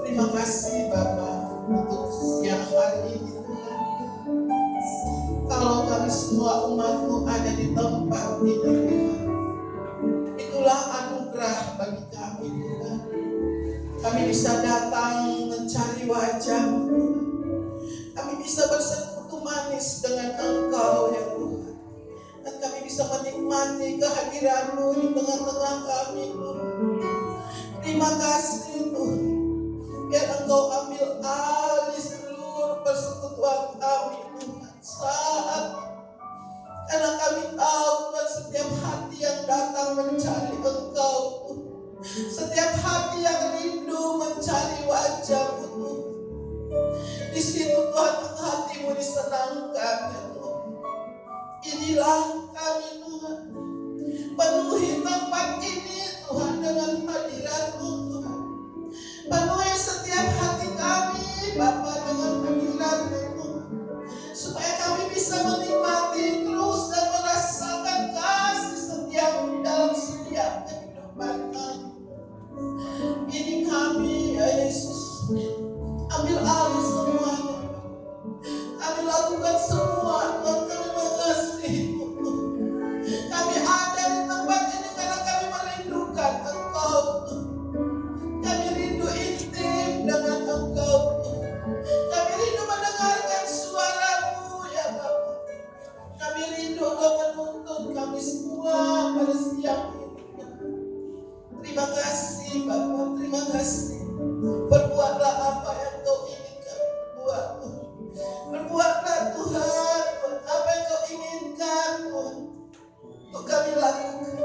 Terima kasih Bapak untuk siang hari ini Tuhan. Kalau kami semua umat-Mu ada di tempat ini Tuhan, itulah anugerah bagi kami Tuhan. Kami bisa datang mencari wajah-Mu Tuhan. Kami bisa bersekutu manis dengan Engkau ya Tuhan. Dan kami bisa menikmati kehadiran-Mu di tengah-tengah kami Tuhan. Terima kasih Tuhan. Biar Engkau ambil alih seluruh persekutuan kami Tuhan saat ini. Karena kami tahu Tuhan, setiap hati yang datang mencari Engkau Tuhan, setiap hati yang rindu mencari wajah-Mu Tuhan, di situ Tuhan hati-Mu disenangkan ya Tuhan. Inilah kami Tuhan, penuhi tempat ini Tuhan dengan hadirat-Mu Tuhan. Penuhi setiap hati kami Bapa dengan hadirat-Mu Tuhan, supaya kami bisa menikmati terus dan merasakan kasih setia-Mu dalam setiap kehidupan kami. Ini kami ya Yesus, ambil alih semuanya. Kami lakukan semua Tuhan, kami mengasihi-Mu Tuhan. Kami ada di tempat ini karena kami merindukan Engkau Tuhan. Kami rindu intim dengan Engkau Tuhan. Kami rindu mendengarkan suara-Mu ya Bapa. Kami rindu Engkau menuntun kami semua pada siang ini. Terima kasih Bapa, terima kasih. Perbuatlah apa yang Kau inginkan buat Tuhan. Perbuatlah Tuhan apa yang Kau inginkan Tuhan untuk kami lakukan.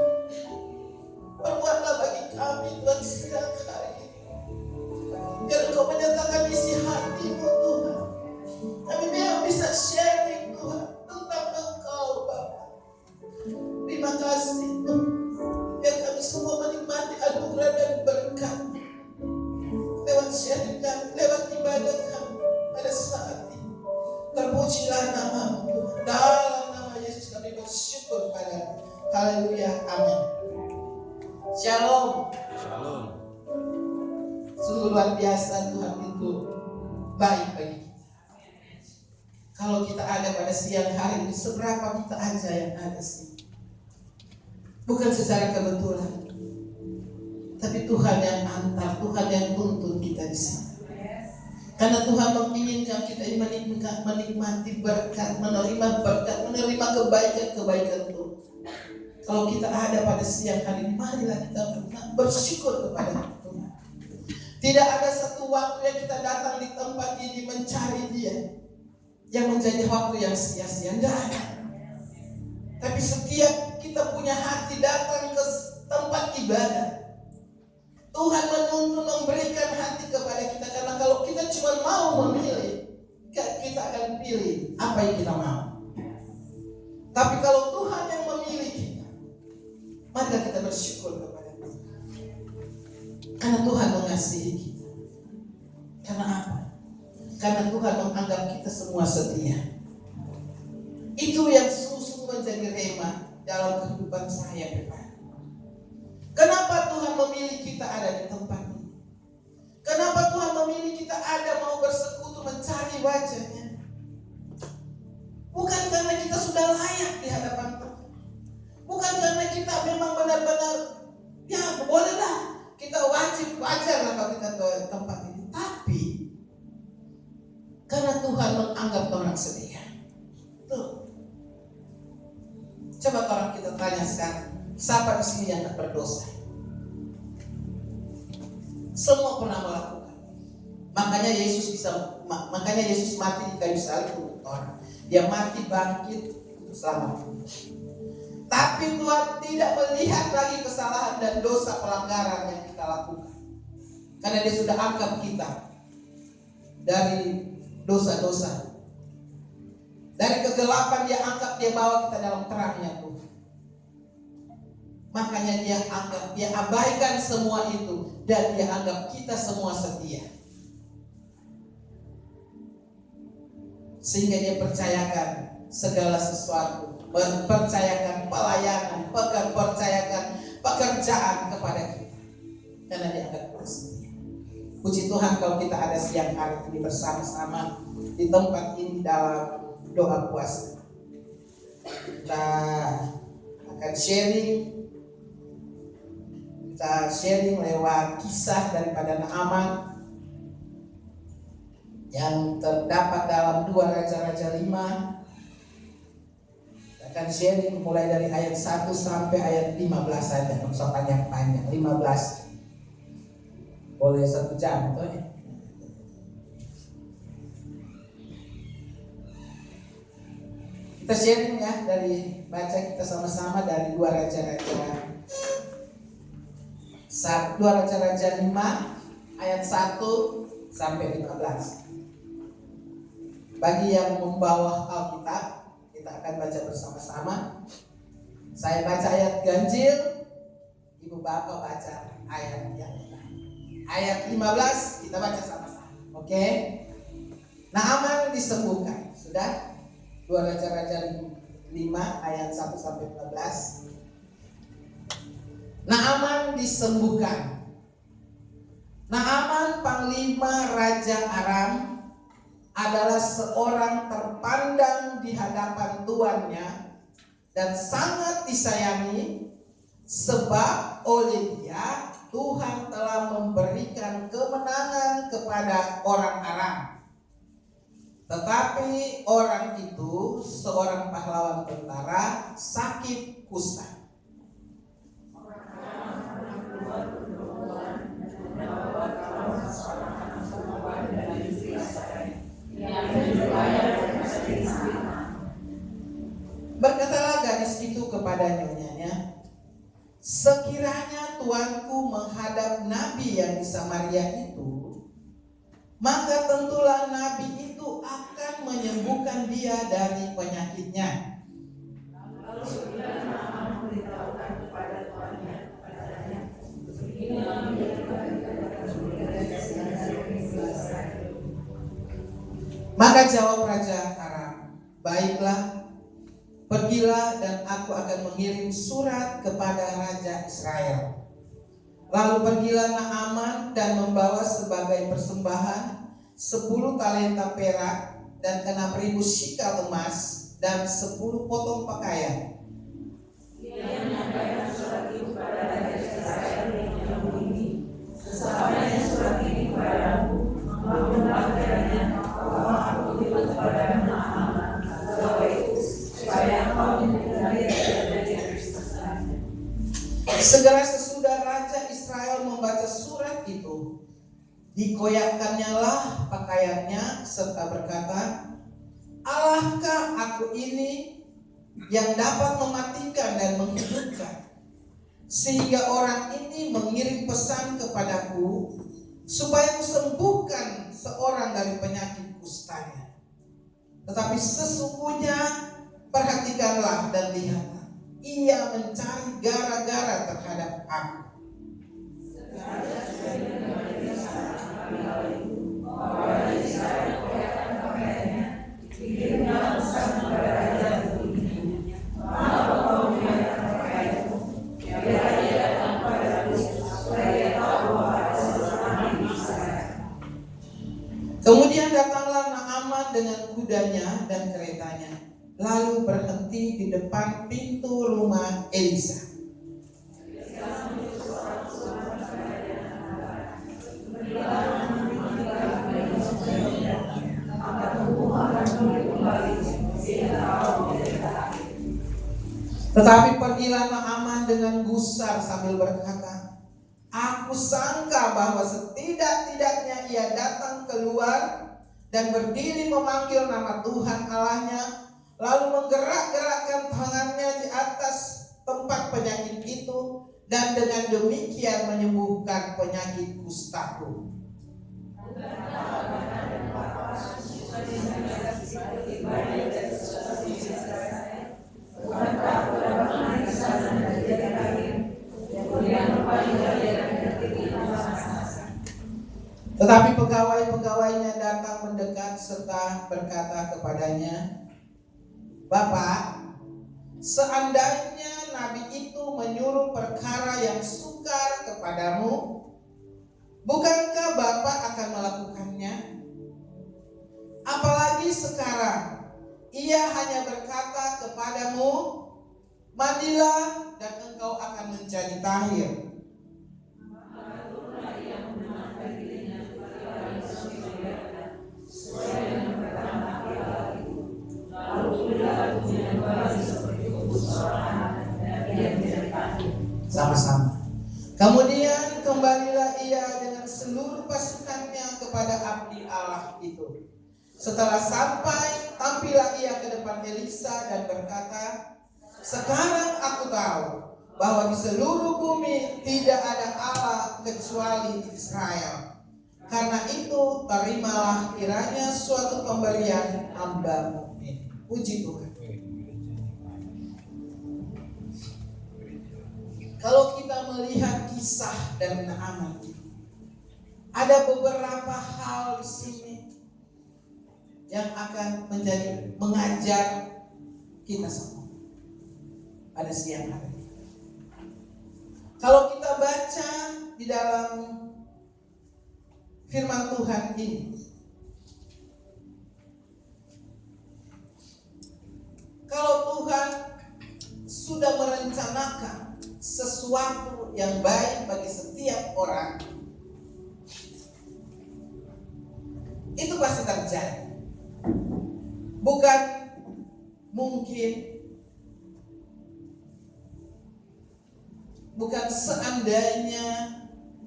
Perbuatlah bagi kami Tuhan siang hari ini. Biar Engkau menyatakan isi hati-Mu Tuhan. Kami biar bisa sharing Tuhan tentang Engkau Bapa. Terima kasih Tuhan. Biar kami semua menikmati anugerah dan berkat lewat sharing kami, lewat ibadah kami pada saat ini. Terpujilah nama-Mu Tuhan. Dalam nama Yesus kami bersyukur pada. Haleluya, amin. Shalom. Shalom. Sungguh luar biasa Tuhan itu baik bagi kita. Kalau kita ada pada siang hari ini, seberapa kita aja yang ada sih. Bukan secara kebetulan, tapi Tuhan yang antar, Tuhan yang tuntun kita di sini. Karena Tuhan menginginkan kita ini menikmati berkat, menerima kebaikan Tuhan. Kalau kita ada pada siang hari ini, marilah kita bersyukur kepada Tuhan. Tidak ada satu waktu yang kita datang di tempat ini mencari Dia yang menjadi waktu yang sia-sia. Tidak ada. Tapi setiap kita punya hati datang ke tempat ibadah, Tuhan menuntun memberikan hati kepada kita. Karena kalau kita cuma mau memilih, kita akan pilih apa yang kita mau. Tapi kalau Tuhan yang memilih kita, mari kita bersyukur kepada Tuhan. Karena Tuhan mengasihi kita. Karena apa? Karena Tuhan menganggap kita semua setia. Itu yang sungguh menjadi rema dalam kehidupan saya pribadi. Kenapa Tuhan memilih kita ada di tempat ini? Kenapa Tuhan memilih kita ada mau bersekutu mencari wajah-Nya? Bukan karena kita sudah layak di hadapan Tuhan. Bukan bukan karena kita memang benar-benar ya bolehlah, kita wajar lah kalau kita ke tempat ini, tapi karena Tuhan menganggap orang setia. Tuh. Coba orang kita tanya sekarang, siapa di sini yang tak berdosa? Semua pernah melakukan. Makanya Yesus mati di kayu salib untuk orang. Dia mati bangkit untuk selamat. Tapi Tuhan tidak melihat lagi kesalahan dan dosa pelanggaran yang kita lakukan. Karena Dia sudah angkat kita dari dosa-dosa. Dari kegelapan Dia angkat, Dia bawa kita dalam terangnya Tuhan. Makanya Dia abaikan semua itu dan Dia anggap kita semua setia. Sehingga Dia percayakan segala sesuatu, percayakan pelayanan, percayakan pekerjaan kepada kita. Karena Dia anggap kita setia. Puji Tuhan kalau kita ada siang hari ini bersama-sama di tempat ini dalam doa puasa. Kita akan sharing lewat kisah daripada Naaman yang terdapat dalam 2 Raja-Raja 5. Kita akan sharing mulai dari ayat 1 sampai ayat 15 saja, tidak usah panjang-panjang. 15 boleh 1 jam tuh ya. Kita sharing ya, dari baca kita sama-sama dari 2 Raja-Raja 5 ayat 1 sampai 15. Bagi yang membawa Alkitab, kita akan baca bersama-sama. Saya baca ayat ganjil, Ibu Bapak baca ayat yang lain. Ayat 15 kita baca sama-sama. Oke? Naaman disembuhkan. Sudah? 2 Raja-Raja 5 ayat 1 sampai 15. Naaman disembuhkan. Naaman panglima Raja Aram adalah seorang terpandang di hadapan tuannya dan sangat disayangi, sebab oleh dia Tuhan telah memberikan kemenangan kepada orang Aram. Tetapi orang itu, seorang pahlawan tentara, sakit kusta. Berkatalah gadis itu kepada nyonyanya, sekiranya tuanku menghadap nabi yang di Samaria itu, maka tentulah nabi itu akan menyembuhkan dia dari penyakitnya. Lalu bila Naaman memberitahukan kepada tuannya, katanya, maka jawab Raja Aram, baiklah, pergilah dan aku akan mengirim surat kepada Raja Israel. Lalu pergilah Naaman dan membawa sebagai persembahan 10 talenta perak dan 6.000 shikal emas dan 10 potong pakaian. Dia menyampaikan surat itu kepada Raja Israel yang begini, sesampainya surat ini kepadamu, bangunlah kiranya bahwa aku ikut kepada Naaman pegawai itu, supaya engkau menjadi dari kesusahannya. Segera sesudah Raja Israel membaca surat itu, dikoyakkannya lah pakaiannya serta berkata, Allahkah aku ini yang dapat mematikan dan menghidupkan, sehingga orang ini mengirim pesan kepadaku supaya kusembuhkan seorang dari penyakit kustanya. Tetapi sesungguhnya perhatikanlah dan lihatlah, ia mencari gara-gara terhadap aku. Kemudian datanglah Naaman dengan kudanya dan keretanya, lalu berhenti di depan pintu rumah Elisa. Tetapi pergilah Naaman dengan gusar sambil berkata, aku sangka bahwa setidak-tidaknya ia datang keluar dan berdiri memanggil nama Tuhan Allahnya, lalu menggerak-gerakkan tangannya di atas tempat penyakit itu, dan dengan demikian menyembuhkan penyakit kustaku. Tetapi pegawai-pegawainya datang mendekat serta berkata kepadanya, Bapak, seandainya nabi itu menyuruh perkara yang sukar kepadamu, bukankah Bapak akan melakukannya? Apalagi sekarang ia hanya berkata kepadamu, mandilah dan engkau akan menjadi tahir. Sama-sama. Kemudian kembalilah ia dengan seluruh pasukannya kepada abdi Allah itu. Setelah sampai, tampillah ia ke depan Elisa dan berkata, sekarang aku tahu bahwa di seluruh bumi tidak ada Allah kecuali Israel. Karena itu terimalah kiranya suatu pemberian hamba-Mu ini. Puji Tuhan. Kalau kita melihat kisah dari Naaman, ada beberapa hal di sini yang akan mengajar kita semua pada siang hari. Kalau kita baca di dalam firman Tuhan ini, kalau Tuhan sudah merencanakan sesuatu yang baik bagi setiap orang, itu pasti terjadi. Bukan mungkin, bukan seandainya,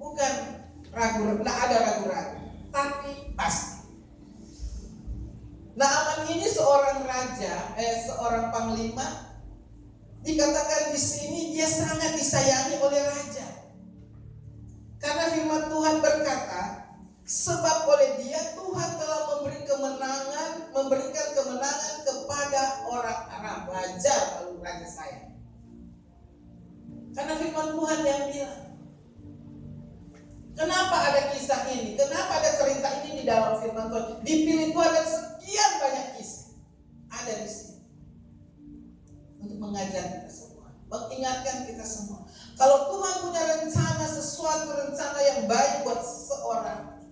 bukan ragu-ragu, tidak ada ragu-ragu, tapi pasti. Naaman ini seorang raja, seorang panglima. Dikatakan di sini dia sangat disayangi oleh raja. Karena firman Tuhan berkata, sebab oleh dia Tuhan telah memberikan kemenangan kepada orang Aram. Wajar kalau raja sayang. Karena firman Tuhan yang bilang. Kenapa ada kisah ini? Kenapa ada cerita ini di dalam firman Tuhan? Dipilih Tuhan dan sekian banyak kisah ada di sini. Untuk mengajar kita semua, mengingatkan kita semua. Kalau Tuhan punya rencana, sesuatu rencana yang baik buat seseorang,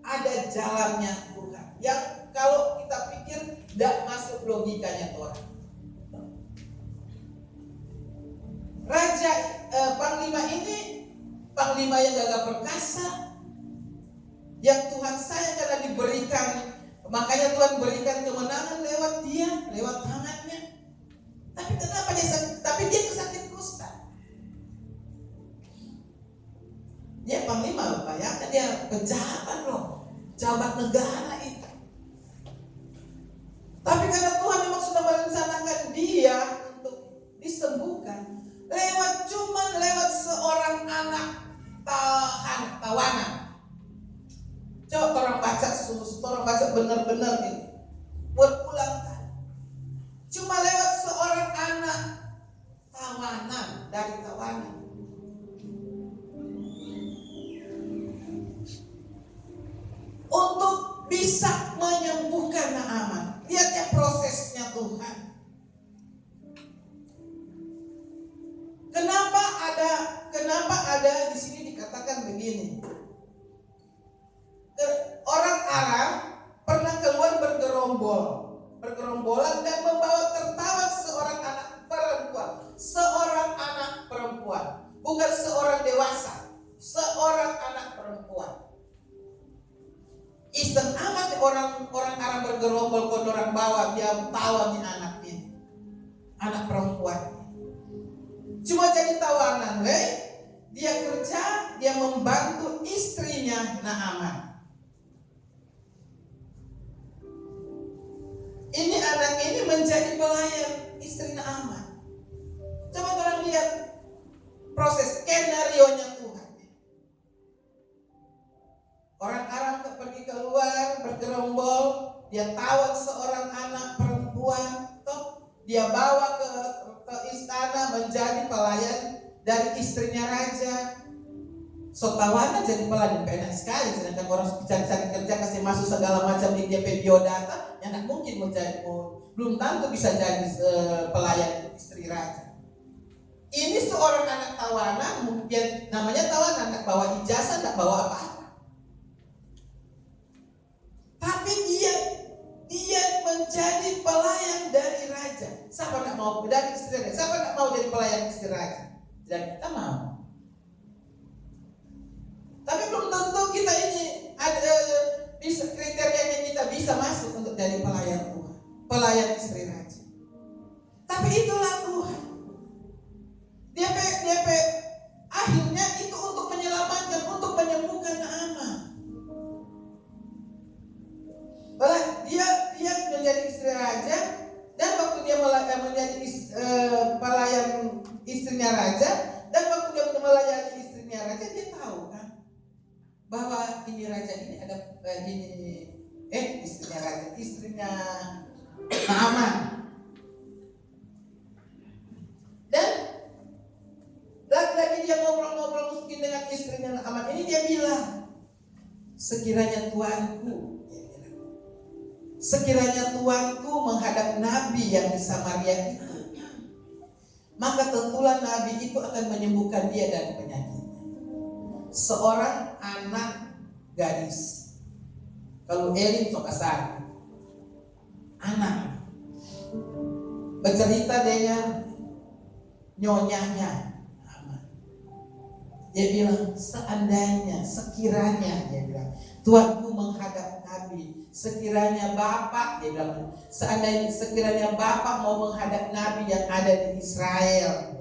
ada jalannya Tuhan. Yang kalau kita pikir tidak masuk logikanya Tuhan. Raja panglima ini, panglima yang gagah perkasa, yang Tuhan sayang karena diberikan. Makanya Tuhan berikan kemenangan lewat dia, lewat tangannya. Tapi kenapa dia sakit? Tapi dia sakit kusta. Dia panglima, bayangkan dia pejabat loh, jabat negara itu. Tapi karena Tuhan memang sudah merencanakan dia untuk disembuhkan lewat seorang anak tawanan. Coba orang baca benar-benar ini berulang kali. Cuma lewat seorang anak tawanan dari tawanan. Untuk bisa menyembuhkan Naaman. Lihat ya prosesnya Tuhan. Kenapa ada di sini dikatakan begini? Orang Aram pernah keluar bergerombolan dan membawa tertawa seorang bergerombol kau orang bawa, dia tawa ni anak ini, anak perempuan. Cuma jadi tawanan, dia kerja, dia membantu istrinya Naaman. Ini anak ini menjadi pelayan istri Naaman. Coba orang lihat proses skenario-nya Tuhan. Orang Aram pergi keluar bergerombol, dia tawan seorang anak perempuan, dia bawa ke istana menjadi pelayan dari istrinya raja. So tawanan jadi pelayan, enak sekali. Sedangkan orang cari kerja kasih masuk segala macam di dia biodata, yang tidak mungkin belum tentu bisa jadi pelayan istri raja. Ini seorang anak tawanan, mungkin namanya tawanan, tidak bawa ijazah, tidak bawa apa-apa. Tapi dia menjadi pelayan dari raja. Siapa tidak mau dari istri raja? Siapa tidak mau jadi pelayan istri raja? Dan kita mau. Tapi belum tentu kita ini ada bisa kriterianya kita bisa masuk untuk jadi pelayan Tuhan, pelayan istri raja. Tapi itulah Tuhan. Dia akhirnya itu untuk menyelamatkan, untuk menyembuhkan Naaman. Dia menjadi istri raja, dan waktu dia menjadi pelayan istrinya raja, dan waktu dia melayani istrinya raja, dia tahu kan bahwa ini raja ini ada istrinya raja, istrinya Naaman. Dan lagi-lagi dia ngobrol-ngobrol mungkin dengan istrinya Naaman ini, dia bilang, sekiranya Tuanku menghadap nabi yang di Samaria itu, maka tentulah nabi itu akan menyembuhkan dia dari penyakitnya. Seorang anak gadis, kalau Elin Sokasar, anak bercerita dengan nyonyanya. Dia bilang, seandainya, sekiranya, dia bilang, Tuanku menghadap nabi, sekiranya Bapak, dia bilang, sekiranya Bapak mau menghadap nabi yang ada di Israel,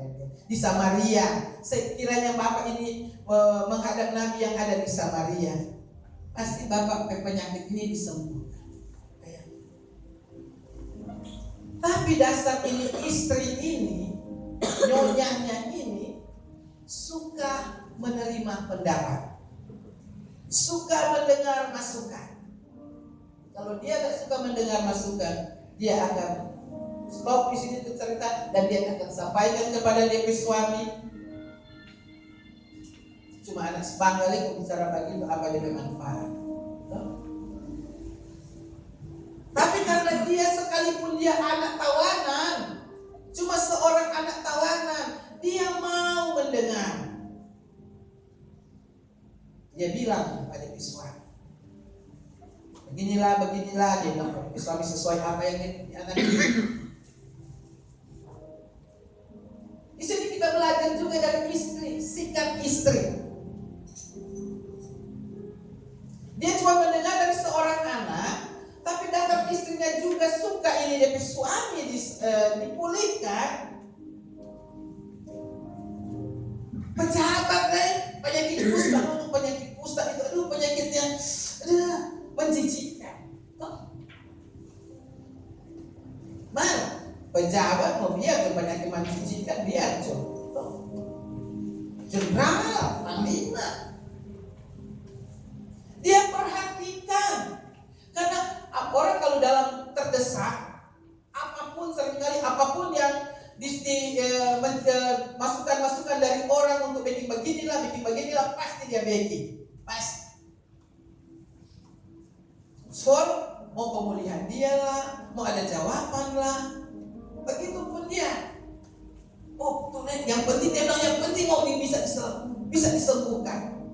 di Samaria, sekiranya Bapak ini menghadap nabi yang ada di Samaria, pasti Bapak penyakit ini disembuhkan. Tapi dasar ini istri ini, nyonyanya ini suka menerima pendapat, suka mendengar masukan. Kalau dia tidak suka mendengar masukan, dia akan stop di sini untuk cerita, dan dia akan sampaikan kepada dia suami. Cuma anak sepanggali bicara begitu apa dia bermanfaat. Tapi karena dia sekalipun dia anak tawanan, cuma seorang anak tawanan, dia mau mendengar. Dia bilang kepada suami, beginilah, dia bilang kepada suami sesuai apa yang anak ini. Di sini kita belajar juga dari istri, sikap istri. Dia cuma mendengar dari seorang anak, tapi dasar istrinya juga suka ini dari suami dipulihkan. Pejabat penyakit kusta itu penyakitnya menjijikkan. Mana pejabat mau biar penyakit menjijikkan, biar jenderal, panglima. Dia perhatikan, karena orang kalau dalam terdesak, apapun yang masukan dari orang untuk bikin beginilah, pasti dia bikin, pasti. Mau pemulihan dia lah, mau ada jawaban lah, begitupun dia. Yang penting dia bilang, yang penting mau bisa disembuhkan.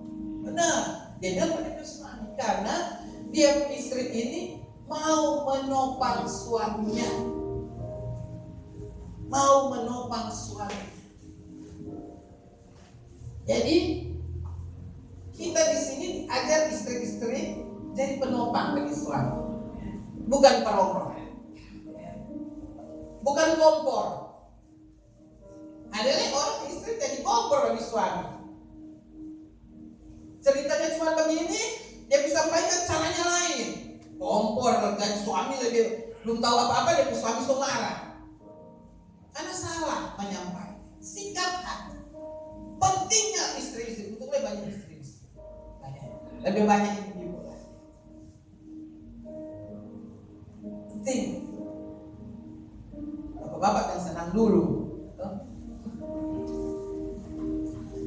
Benar, dia bilang pada suami, karena dia istri ini mau menopang suaminya. Jadi kita di sini ajar istri-istri jadi penopang bagi suami. bukan perokok, bukan kompor. Ada orang istri jadi kompor bagi suami. Ceritanya cuma begini, dia bisa sampaikan caranya lain. Kompor dan suami lagi belum tahu apa-apa, dia suami so marah karena salah menyampaikan sikap hati. Pentingnya istri-istri, untuk lebih banyak istri-istri, lebih banyak ibu-ibu lagi. Penting. Bapak-bapak yang senang dulu.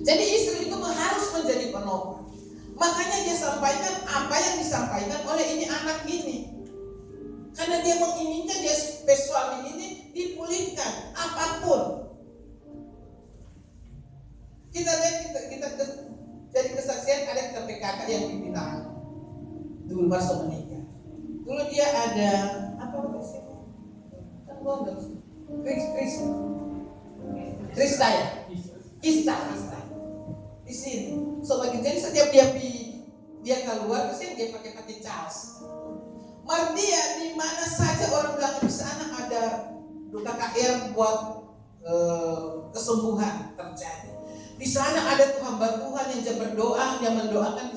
Jadi istri itu harus menjadi penopang. Makanya dia sampaikan apa yang disampaikan oleh ini anak ini. Karena dia menginginkan dia suami ini dipulihkan apapun. Kita lihat kita jadi kesaksian ada kita PKK yang pimpinan dulu baru menikah. Dulu dia ada apa sih? Kan gondol. Krista ya? Krista. Di sini. So jadi setiap dia keluar pasti dia pakai Charles. Mardia di mana saja orang bilang di sana ada KKR buat kesembuhan terjadi. Di sana ada Tuhan yang berdoa, yang mendoakan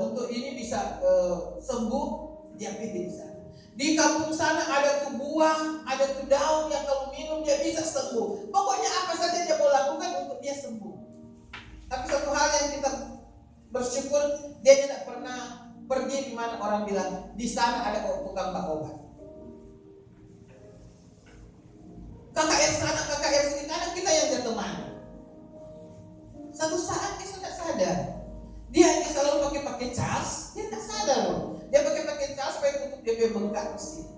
untuk ini bisa sembuh, dia pilih di sana. Di kampung sana ada tuh buah, ada tuh daun yang kalau minum dia bisa sembuh. Pokoknya apa saja dia mau lakukan untuk dia sembuh. Tapi satu hal yang kita bersyukur, dia tidak pernah pergi di mana orang bilang di sana ada tukang obat. KKR sana, KKR sini, karena kita yang jatuh mana. Satu saat dia sudah sadar. Dia hanya selalu pakai cas, dia tak sadar loh. Dia pakai cas supaya tutup dia bengkak di sini.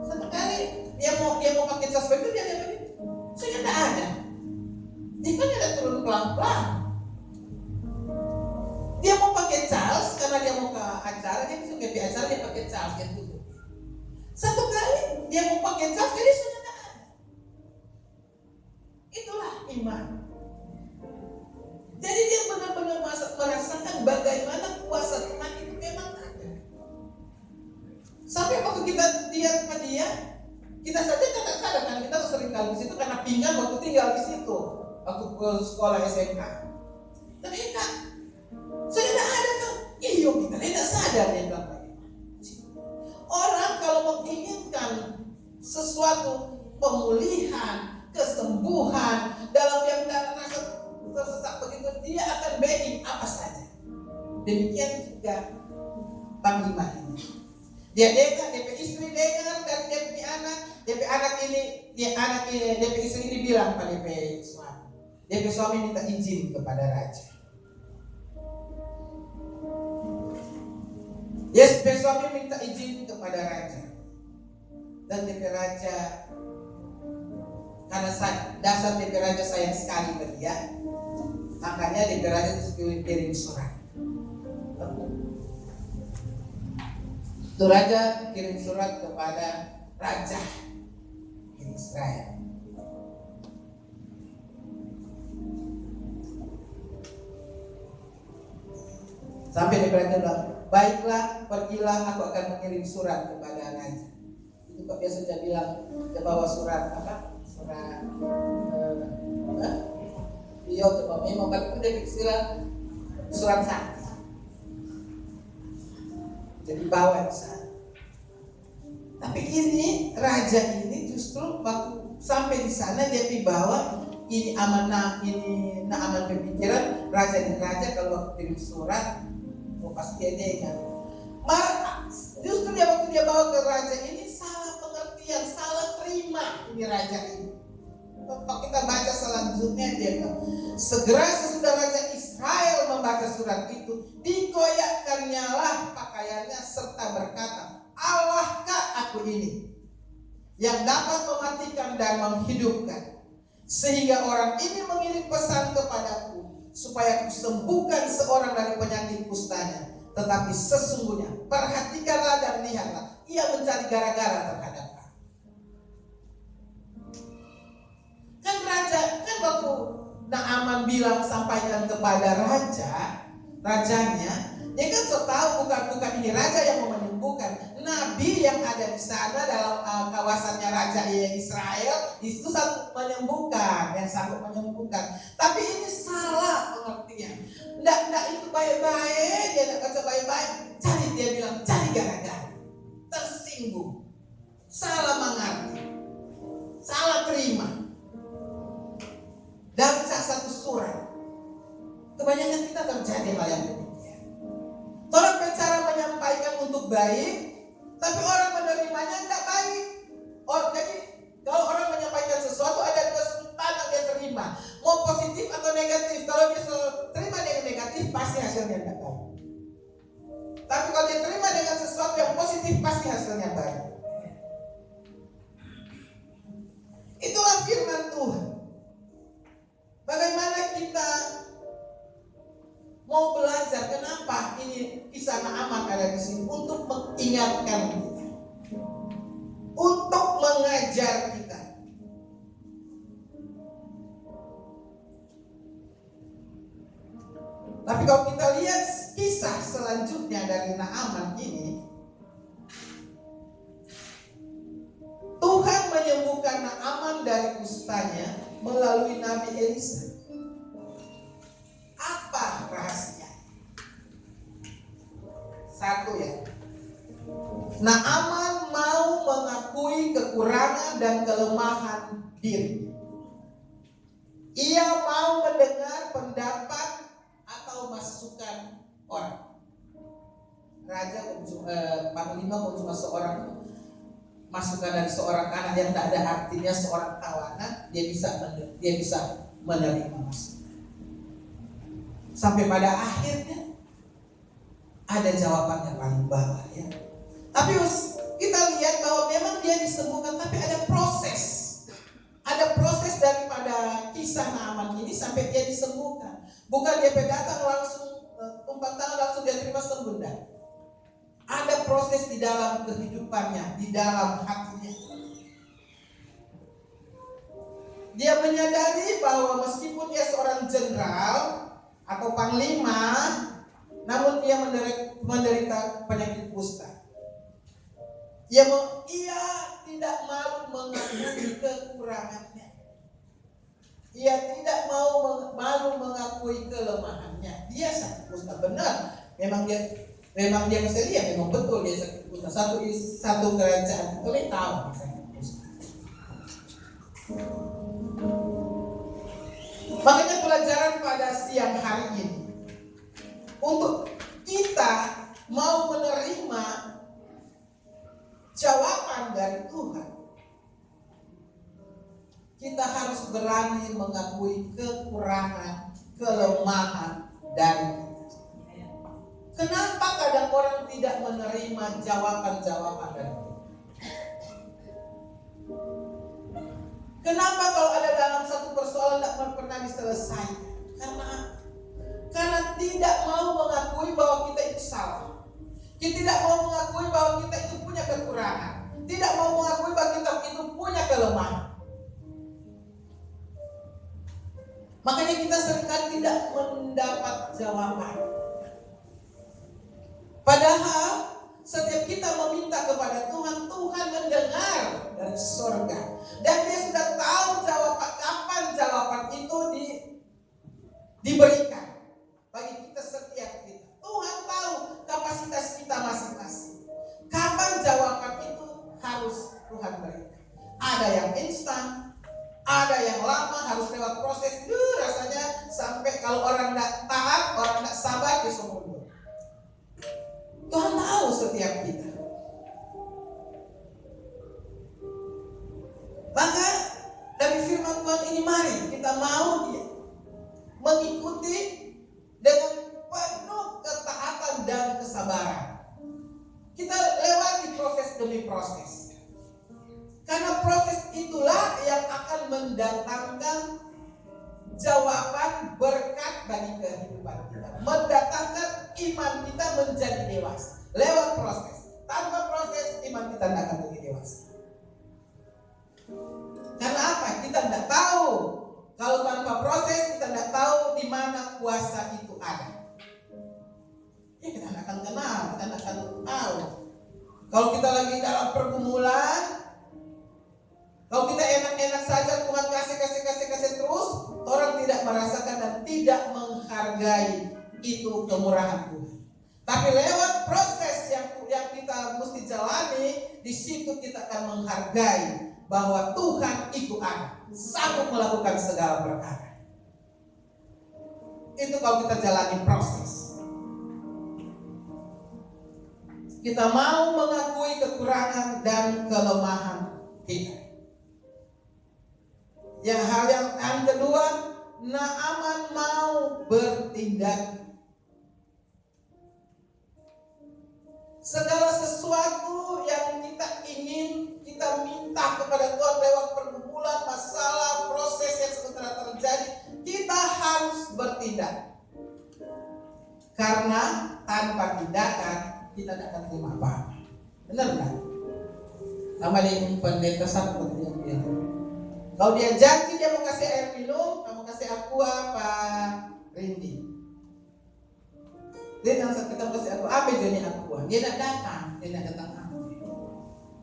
Satu kali dia mau pakai cas begitu dia begitu. Saya tidak ada. Dia kan ada turun pelan-pelan. Dia mau pakai cas karena dia mau ke acara, dia bisa ke acara dia pakai cas dia tutup. Satu kali dia mau pakai cas, jadi sudah tidak ada. Itulah iman. Jadi dia benar-benar merasakan bagaimana kuasa Tuhan itu memang ada. Sampai waktu kita lihat sama dia, kita saja tidak sadar karena kita sering kali di situ karena pinggang waktu tinggal di situ, waktu ke sekolah SMK. Tapi Kak, saya tidak ada kan? Iya kita tidak sadar dia bilang bagaimana. Orang kalau menginginkan sesuatu pemulihan, kesembuhan dalam yang rasa tersesak begitu, dia akan backing apa saja. Demikian juga Panglima ini. Dia dengar, DP istri dengar dari DP anak ini, DP istri ini bilang pada DP suami. DP suami minta izin kepada raja. DP suami minta izin kepada raja. Dan DP raja, karena dasar DP raja sayang sekali pada dia, makanya DP raja itu kirim surat. Itu raja kirim surat kepada raja Israel. Sampai DP raja bilang, baiklah, pergilah, aku akan mengirim surat kepada raja. Itu kok biasa dia bilang, dia bawa surat apa? Surat dia coba memang itu dia istilah surat sakti. Jadi bawa di sana. Tapi ini raja ini justru waktu sampai di sana dia dibawa ini amanah, ini aman pemikiran raja kalau waktu kirim surat, pasti dia dengar. Justru dia waktu dia bawa ke raja ini salah pengertian, salah terima ini raja ini. Kalau kita baca selanjutnya dia bilang, segera sesudah Raja Israel membaca surat itu, dikoyakkannya lah pakaiannya serta berkata, Allahkah aku ini yang dapat mematikan dan menghidupkan, sehingga orang ini mengirim pesan kepadaku supaya kusembuhkan seorang dari penyakit kustanya. Tetapi sesungguhnya perhatikanlah dan lihatlah, ia mencari gara-gara terhadap aku. Kan raja, kan waktu Naaman bilang sampaikan kepada rajanya, dia kan so tahu bukan ini raja yang mau menyembuhkan. menyembuhkan. Nabi yang ada di sana dalam kawasannya Raja Israel itu sanggup menyembuhkan, yang sanggup menyembuhkan. Tapi ini salah pengertian. Nggak itu baik-baik, dia nggak baca baik-baik. Cari, dia bilang cari gara-gara. Tersinggung, salah mengerti, salah terima. Dari satu surat, kebanyakan kita terjadi hal yang demikian. Orang cara menyampaikan untuk baik, tapi orang menerimanya tidak baik. Jadi kalau orang menyampaikan sesuatu ada dua sudut pandang dia terima, mau positif atau negatif. Kalau dia terima dengan negatif, pasti hasilnya tidak baik. Tapi kalau dia terima dengan sesuatu yang positif, pasti hasilnya baik. Itulah firman Tuhan. Bagaimana kita mau belajar, kenapa ini kisah Naaman ada di sini, untuk mengingatkan kita, untuk mengajar kita. Tapi kalau kita lihat kisah selanjutnya dari Naaman ini, Tuhan menyembuhkan Naaman dari kustanya melalui Nabi Elisa. Apa rahasia? Satu ya, Naaman mau mengakui kekurangan dan kelemahan diri. Ia mau mendengar pendapat atau masukan orang. Raja Panglima pun cuma seorang masukan dari seorang anak yang tak ada artinya, seorang tawanan, dia bisa menerima masukan. Sampai pada akhirnya ada jawaban yang paling bawah ya. Tapi kita lihat bahwa memang dia disembuhkan, tapi ada proses. Ada proses daripada kisah Naaman ini sampai dia disembuhkan. Bukan dia datang langsung tumpang tangan langsung dia terima sembuh. Ada proses di dalam kehidupannya, di dalam hatinya. Dia menyadari bahwa meskipun dia seorang jenderal atau panglima, namun dia menderita penyakit kusta. Ia tidak malu mengakui kekurangannya. Ia tidak mau malu mengakui kelemahannya. Dia sakit kusta, benar. Memang dia bisa lihat, memang betul dia sakit kusta. Satu kerajaan itu tahu sakit kusta. Makanya pelajaran pada siang hari ini, untuk kita mau menerima jawaban dari Tuhan, kita harus berani mengakui kekurangan, kelemahan dari kita. Kenapa kadang orang tidak menerima jawaban-jawaban dari kita? Kenapa kalau ada dalam satu persoalan tidak pernah diselesaikan? Karena tidak mau mengakui bahwa kita itu salah. Kita tidak mau mengakui bahwa kita itu punya kekurangan. Tidak mau mengakui bahwa kita itu punya kelemahan. Makanya kita seringkali tidak mendapat jawaban. Padahal setiap kita meminta kepada Tuhan, Tuhan mendengar dari surga. Dan dia sudah tahu kapan jawaban itu diberikan bagi kita setiap kita. Tuhan tahu kapasitas kita masing-masing. Kapan jawaban itu harus Tuhan berikan. Ada yang instan, ada yang lama, harus lewat proses. Rasanya sampai kalau orang tidak taat, orang tidak sabar, dia mundur. Tuhan tahu setiap kita. Maka dari firman Tuhan ini, mari kita mau dia mengikuti dengan penuh ketaatan dan kesabaran. Kita lewati proses demi proses. Karena proses itulah yang akan mendatangkan jawaban berkat bagi kehidupan kita. Mendatangkan iman kita menjadi dewasa. Lewat proses. Tanpa proses iman kita tidak akan menjadi dewasa. Karena apa? Kita tidak tahu. Kalau tanpa proses kita tidak tahu di mana kuasa itu ada. Ya kita tidak akan kenal, kita tidak akan tahu. Kalau kita lagi dalam pergumulan, kalau kita enak-enak saja, Tuhan kasih terus, orang tidak merasakan dan tidak menghargai itu kemurahan Tuhan. Tapi lewat proses yang kita mesti jalani, di situ kita akan menghargai bahwa Tuhan itu ada, sanggup melakukan segala perkara. Itu kalau kita jalani proses. Kita mau mengakui kekurangan dan kelemahan kita. Hal yang kedua, Naaman mau bertindak. Segala sesuatu yang kita ingin, kita minta kepada Tuhan lewat pergumulan, masalah, proses yang sementara terjadi, kita harus bertindak. Karena tanpa tindakan kita tidak akan terima apa-apa. Benar kan? Sama dengan pendeta seperti yang bilang. Kalau dia janji dia mau kasih air minum, kamu kasih aqua Pak Rindi. Dia yang kita kasih aqua, apa jadi aqua? Dia tidak datang ambil.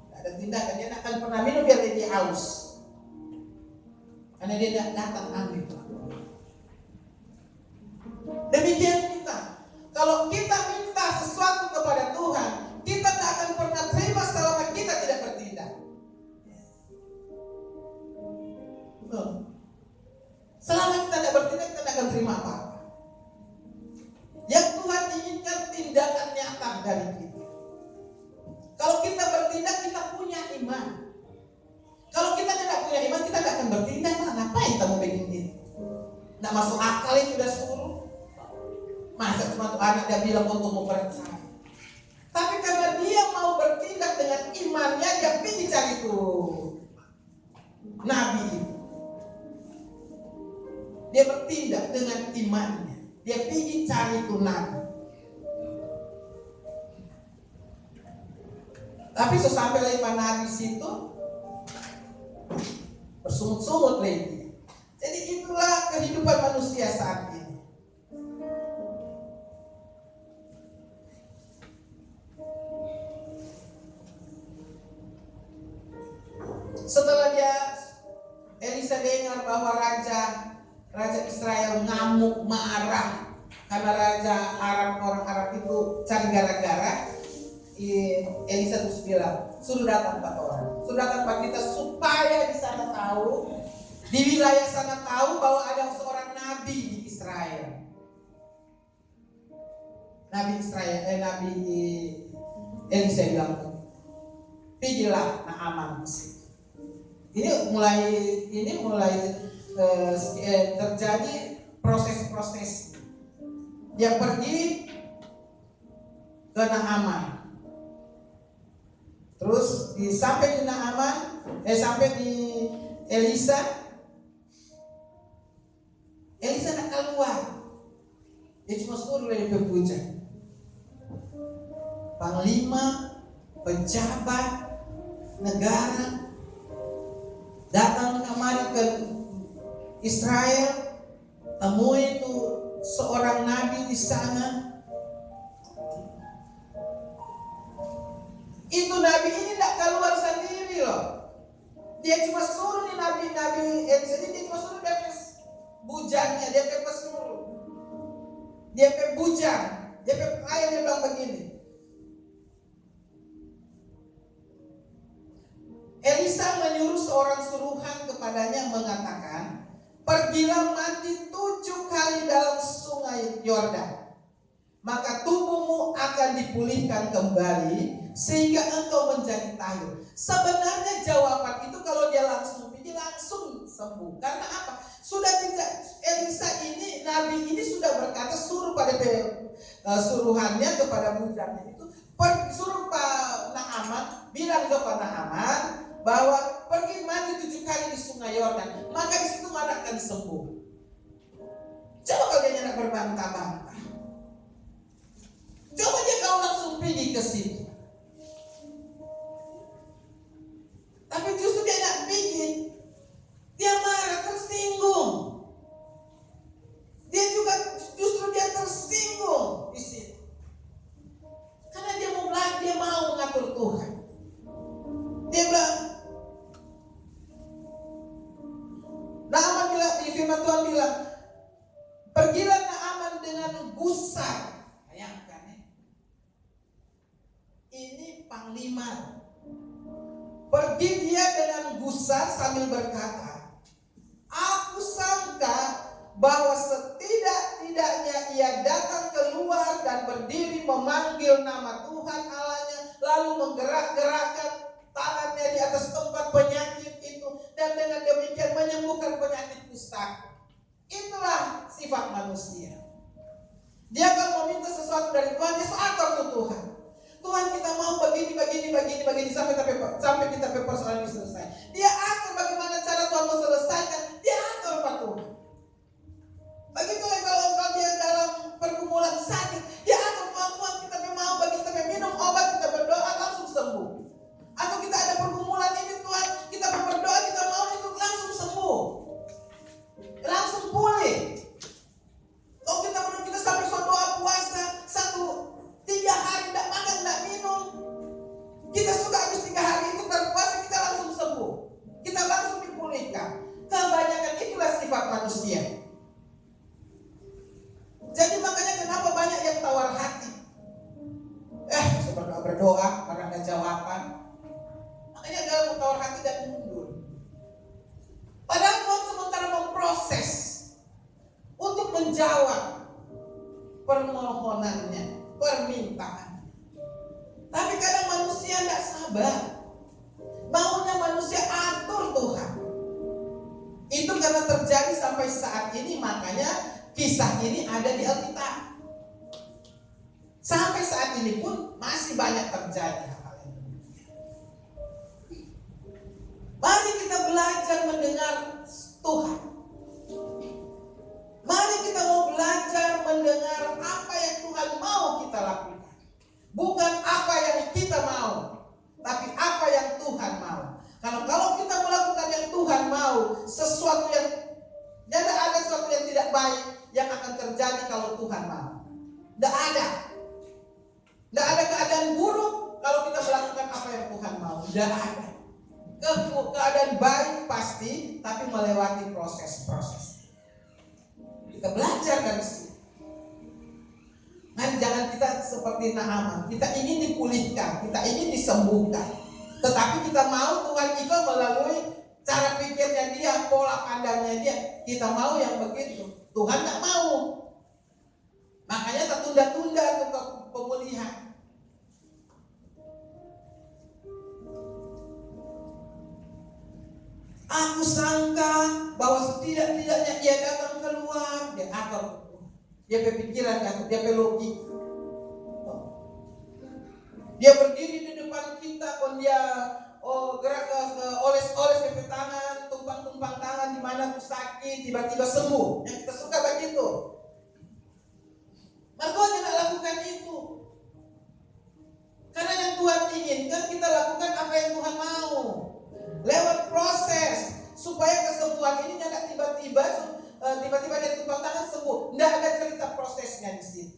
Tidak ada tindakan, dia tidak akan pernah minum biar dia haus. Karena dia tidak datang ambil. Demikian kita. Kalau kita minta sesuatu kepada Tuhan, kita tidak akan pernah terima selama kita tidak bertindak. Selama kita tidak bertindak, kita tidak akan terima apa-apa. Yang Tuhan inginkan tindakan nyata dari kita. Kalau kita bertindak, kita punya iman. Kalau kita tidak punya iman, kita tidak akan bertindak. Ngapain kita mau bikin ini? Tidak masuk akal itu sudah suruh. Masa cuma tuh anak dia bilang untuk mau percaya. Tapi karena dia mau bertindak dengan imannya, dia pergi cari tuh nabi itu. Dia bertindak dengan imannya. Dia pergi cari tuh nabi. Tapi sesampai lewat nabi situ bersungut-sungut lagi. Jadi itulah kehidupan manusia saat ini. Setelah Elisa dengar bahwa Raja Israel ngamuk marah karena orang Arab itu cari gara-gara, Elisa terus bilang, suruh datang 4 orang, suruh datang 4 kita supaya di sana tahu, di wilayah sana tahu bahwa ada seorang nabi di Israel. Nabi Elisa bilang, pergilah Naaman. Ini mulai terjadi proses-proses. Dia pergi ke Naaman. Terus sampai di Naaman, sampai di Elisa nak keluar. Dia cuma suruh dari pepuja, panglima, pejabat negara datang kemari ke Israel, temui itu seorang nabi di sana. Itu nabi ini tidak keluar sendiri loh. Dia cuma suruh nih nabi Elisa ini, dia cuma suruh dia bujangnya, dia pesuruh, dia bujang, dia ayam dia bilang begini. Elisa menyuruh seorang suruhan kepadanya mengatakan, pergilah mandi 7 kali dalam sungai Yordan, maka tubuhmu akan dipulihkan kembali sehingga engkau menjadi tahir. Sebenarnya jawaban itu kalau dia langsung pergi langsung sembuh. Karena apa? Sudah tidak, Elisa ini, nabi ini sudah berkata suruh pada suruhannya kepada bujangnya itu, suruh Pak Naaman, bilang ke Pak Naaman bahwa pergi mandi 7 kali di sungai Yordan, maka di situ anak akan sembuh. Coba kalau dia nak berbantah-bantah, coba dia kalau langsung pergi ke situ. Tapi justru dia nak pergi, dia marah, tersinggung. Dia juga justru dia tersinggung di situ. Karena dia mau mengatur Tuhan. firman Tuhan bilang, pergilah Naaman dengan gusar. Bayangkan ya. Ini panglima. Pergi dia dengan gusar sambil berkata, aku sangka bahwa setidak-tidaknya ia datang keluar dan berdiri memanggil nama Tuhan Allahnya, lalu menggerak-gerakkan tangannya di atas tempat penyakit itu, dan dengan demikian menyembuhkan penyakit kusta. Itulah sifat manusia. Dia akan meminta sesuatu dari Tuhan, dia seakan ke Tuhan. Tuhan, kita mau begini sampai kita persoalan ini selesai. Dia atur bagaimana cara Tuhan mau selesaikan. Dia atur Pak Tuhan. Begitulah kalau engkau dia dalam pergumulan sakit, dia atur Tuhan, kita mau bagi kita minum obat, kita berdoa langsung sembuh. Atau kita ada pergumulan ini Tuhan, kita berdoa, kita mau itu langsung sembuh, langsung pulih. Oh kita sampai doa puasa 3 hari tidak makan, tidak minum. Kita suka habis 3 hari itu berpuasa, kita langsung sembuh, kita langsung dipulihkan. Kebanyakan itulah sifat manusia. Jadi makanya kenapa banyak yang tawar hati. Berdoa karena ada jawaban. Makanya dalam tawar hati dan mundur. Padahal Tuhan sementara memproses untuk menjawab permohonannya, permintaan. Tapi kadang manusia tidak sabar. Maunya manusia atur Tuhan. Itu karena terjadi sampai saat ini, makanya kisah ini ada di Alkitab. Sampai saat ini pun masih banyak terjadi hal yang demikian. Mari kita belajar mendengar Tuhan. Mari kita mau belajar mendengar apa yang Tuhan mau kita lakukan. Bukan apa yang kita mau, tapi apa yang Tuhan mau. Kalau kita melakukan yang Tuhan mau, sesuatu yang ada sesuatu yang tidak baik yang akan terjadi kalau Tuhan mau. Tidak ada keadaan buruk kalau kita melakukan apa yang Tuhan mau. Tidak ada. Keadaan baik pasti, tapi melewati proses-proses. Kita belajar dari sini. Jangan kita seperti Naaman. Kita ingin dipulihkan, kita ingin disembuhkan. Tetapi kita mau Tuhan ikut melalui cara pikirnya dia, pola pandangnya dia. Kita mau yang begitu. Tuhan tak mau. Makanya tertunda-tunda untuk pemulihan. Aku sangka bahwa setidak-tidaknya ia datang keluar, dia akal, dia berpikiran, dia berlogika. Dia berdiri di depan kita, dia gerak oles-oles ke tangan, tumpang-tumpang tangan di mana aku sakit, tiba-tiba sembuh. Yang kita suka begitu. Maka Tuhan tidak lakukan itu. Karena yang Tuhan inginkan kita lakukan apa yang Tuhan mau. Lewat proses supaya kesembuhan ini tidak tiba-tiba dia tumpang tangan sembuh. Tidak ada cerita prosesnya di sini.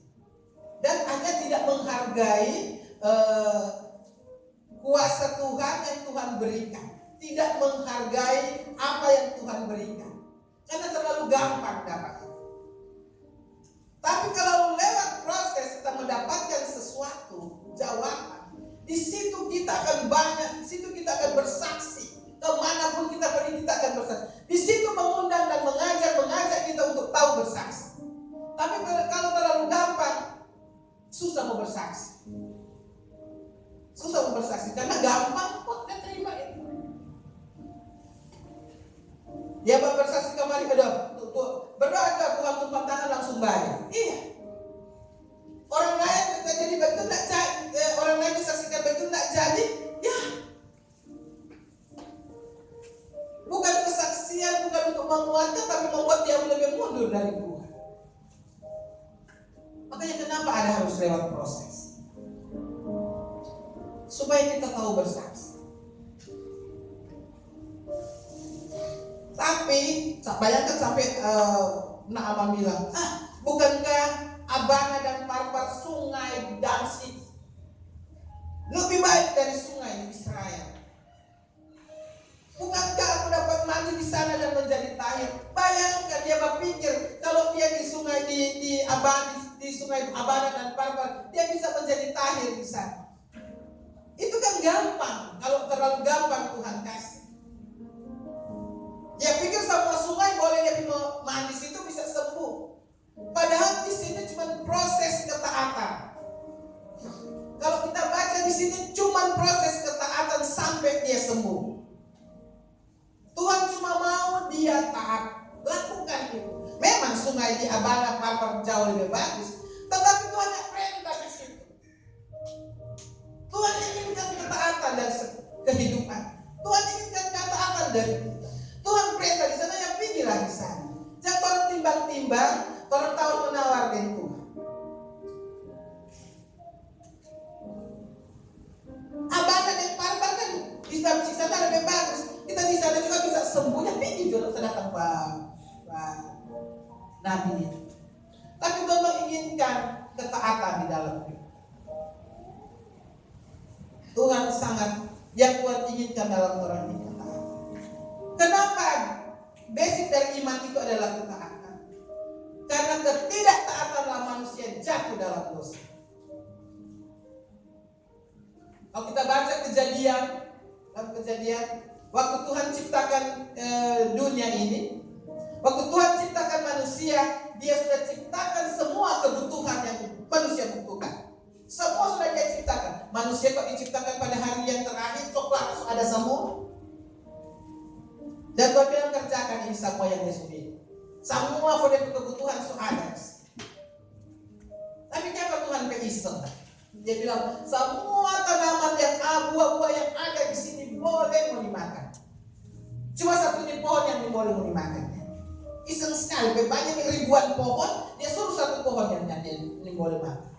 Dan hanya tidak menghargai kuasa Tuhan yang Tuhan berikan. Tidak menghargai apa yang Tuhan berikan. Karena terlalu gampang dapatnya. Tapi kalau lewat proses kita mendapatkan sesuatu, jawaban, di situ kita akan banyak, di situ kita akan bersaksi. Kemanapun kita pergi kita akan bersaksi. Di situ mengundang dan mengajak kita untuk tahu bersaksi. Tapi kalau terlalu gampang, susah mau bersaksi. Susah mau bersaksi karena gampang kok dia terima itu. Dia bersaksi kemarin berdoa aja Tuhan tumpang tangan langsung bayar. Iya. Orang lain kita jadi begitu tidak jadi, orang lain disaksikan begitu tidak jadi, ya. Bukan kesaksian, bukan untuk menguatkan, tapi membuat dia lebih mundur dari Tuhan. Makanya kenapa ada harus lewat proses? Supaya kita tahu bersaksi. Tapi bayangkan sampai Naaman bilang, bukankah Abana dan Parbat sungai Damsik lebih baik dari sungai Israel? Bukankah aku dapat mandi di sana dan menjadi tahir. Bayangkan dia berpikir kalau dia di sungai di sungai Abana dan Parbar, dia bisa menjadi tahir di sana. Itu kan gampang. Kalau terlalu gampang Tuhan kasih. Dia pikir semua sungai boleh dia mandi situ bisa sembuh. Padahal di sini cuma proses ketaatan. Kalau kita baca di sini cuma proses ketaatan sampai dia sembuh. Tuhan cuma mau dia taat, lakukan itu. Memang sungai di Abana Parbar jauh lebih bagus, tetapi Tuhan yang perintah di situ. Tuhan inginkan ketaatan dan kehidupan. Tuhan inginkan ketaatan dari kita. Tuhan perintah di sana, yang pilihlah di sana. Jangan orang timbang-timbang, orang tawar menawar dengan Tuhan. Abana dan Parbar kan di sana lebih bagus. Kita di sana juga bisa sembuh. Yang tinggi juga sedangkan Pak Nabi. Tapi Tuhan menginginkan ketaatan di dalam hidup. Tuhan sangat, yang Tuhan inginkan dalam orang ini ketaatan. Kenapa? Basic dari iman itu adalah ketaatan. Karena ketidaktaatanlah manusia jatuh dalam dosa. Kalau kita baca kejadian, waktu Tuhan ciptakan dunia ini, waktu Tuhan ciptakan manusia, Dia sudah ciptakan semua kebutuhan yang manusia butuhkan. Semua sudah Dia ciptakan. Manusia kok diciptakan pada hari yang terakhir, coklat harus ada semua. Dan Tuhan bilang kerjakan ini semua yang Dia sudah. Semua kebutuhan sudah ada. Tapi kenapa Tuhan iseng? Dia bilang semua tanaman yang buah-buah yang ada di sini boleh mau dimakan. Cuma satu pohon yang boleh mau dimakan. Iseng sekali, banyak ribuan pohon, dia suruh satu pohon yang boleh makan.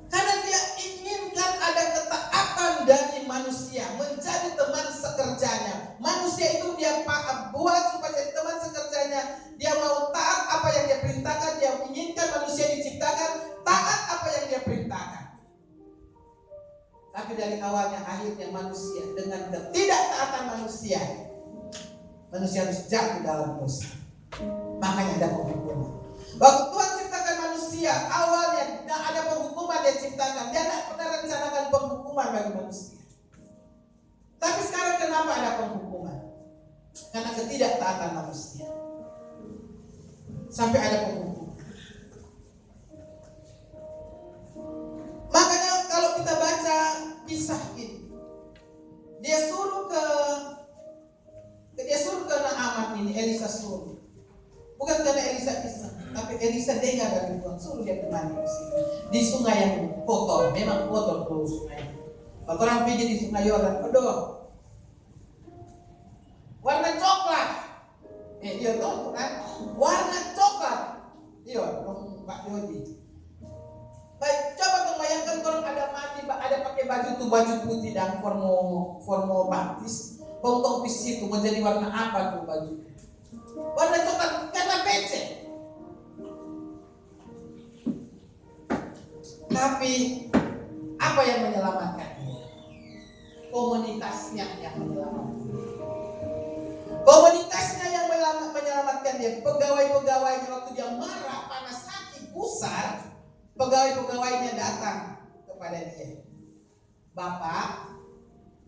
Karena dia inginkan ada ketaatan dari manusia, menjadi teman sekerjanya. Manusia itu dia buat supaya jadi teman sekerjanya. Dia mau taat apa yang dia perintahkan. Dia inginkan manusia diciptakan taat apa yang dia perintahkan. Tapi dari awalnya akhirnya manusia dengan ketidaktaatan manusia harus jatuh dalam dosa. Makanya ada penghukuman. Waktu Tuhan ciptakan manusia, awalnya ada penghukuman Dia ciptakan. Dia tidak pernah rencanakan penghukuman bagi manusia. Tapi sekarang kenapa ada penghukuman? Karena ketidaktaatan manusia. Sampai ada penghukuman. Makanya kalau kita baca kisah ini, Dia suruh ke Naaman ini, Elisa suruh. Bukan karena Elisa iseng, tapi Elisa dengar dari Tuhan, suruh dia kemana di sungai yang kotor. Memang kotor tuh sungai. Kalau orang pergi di sungai Yordan, aduh, warna coklat. Iya toh kan? Warna coklat. Iya, Pak Yodi. Baik, coba kau bayangkan kalau ada mandi, ada pakai baju putih dan formo baptis, potong pis itu menjadi warna apa tuh baju? Warna coklat karena becek. Tapi apa yang menyelamatkannya? Komunitasnya yang menyelamatkan. Komunitasnya yang menyelamatkan dia. Pegawai-pegawainya waktu dia marah, panas hati, gusar, pegawai-pegawainya datang kepada dia. Bapak,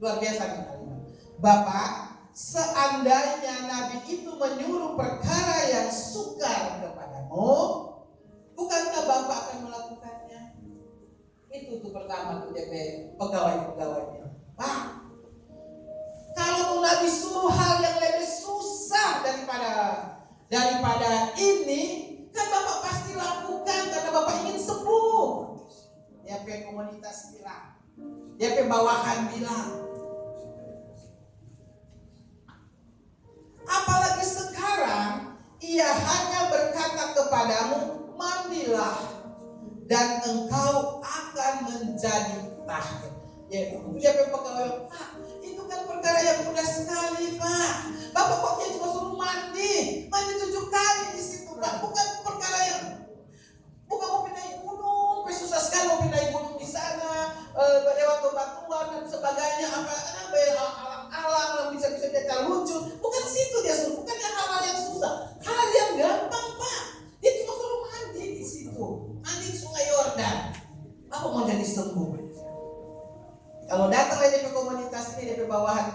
luar biasa nih kalimat. Bapak, seandainya Nabi itu menyuruh perkara yang sukar kepadamu, bukankah Bapak akan melakukannya? Itu tuh pertama tuh DP pegawai-pegawainya. Pak, kalau Nabi suruh hal yang lebih susah daripada ini, kan Bapak pasti lakukan karena Bapak ingin sembuh. DP komunitas bilang, DP bawahan bilang. Apalagi sekarang ia hanya berkata kepadamu, mandilah dan engkau akan menjadi tahir. Ya, dia pegawai, Pak, itu kan perkara yang mudah sekali, Pak. Bapak kok dia cuma suruh mandi 7 kali di situ, Pak. Bukan perkara yang, bukan mau pindah gunung, susah sekali mau pindah gunung di sana, lewat batuan dan sebagainya, apa alam yang bisa dia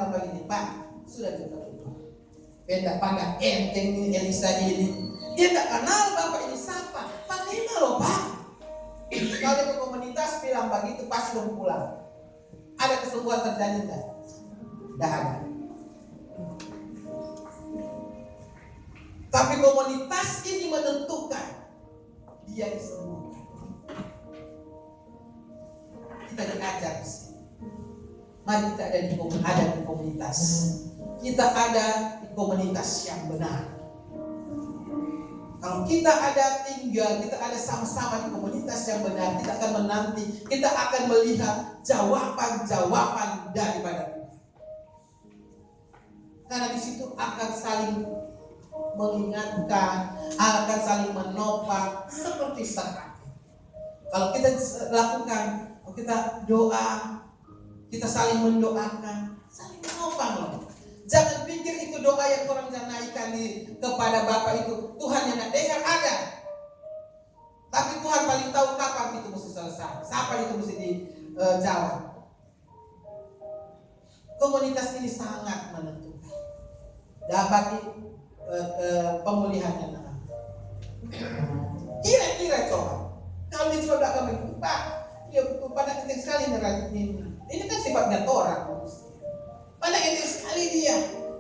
bilang begini, Pak, sudah kita lupa. Beda pada enteng ini Elisa ini. Dia tak kenal Bapak ini siapa. Panglima loh Pak. Kalau di komunitas bilang begitu pasti dong pulang. Ada kesembuhan terjadi enggak? Tidak ada. Tapi komunitas ini menentukan dia disembuhkan. Kita diajar di sini. Mari kita ada di komunitas. Kita ada di komunitas yang benar. Kalau kita ada tinggal, kita ada sama-sama di komunitas yang benar, kita akan menanti, kita akan melihat jawaban-jawaban daripada Tuhan. Karena di situ akan saling mengingatkan, akan saling menopang seperti saat. Kalau kita lakukan, kita doa, kita saling mendoakan, saling menopang loh. Jangan pikir itu doa yang orang naikkan kepada Bapa itu Tuhan yang nak dengar ada. Tapi Tuhan paling tahu kapan itu mesti selesai, siapa itu mesti dijawab. Komunitas ini sangat menentukan bagi pemulihan anak. Kira-kira coba kalau dicoba kami Pak, ya pada penting sekali ini kan sifatnya orang. Pada penting sekali dia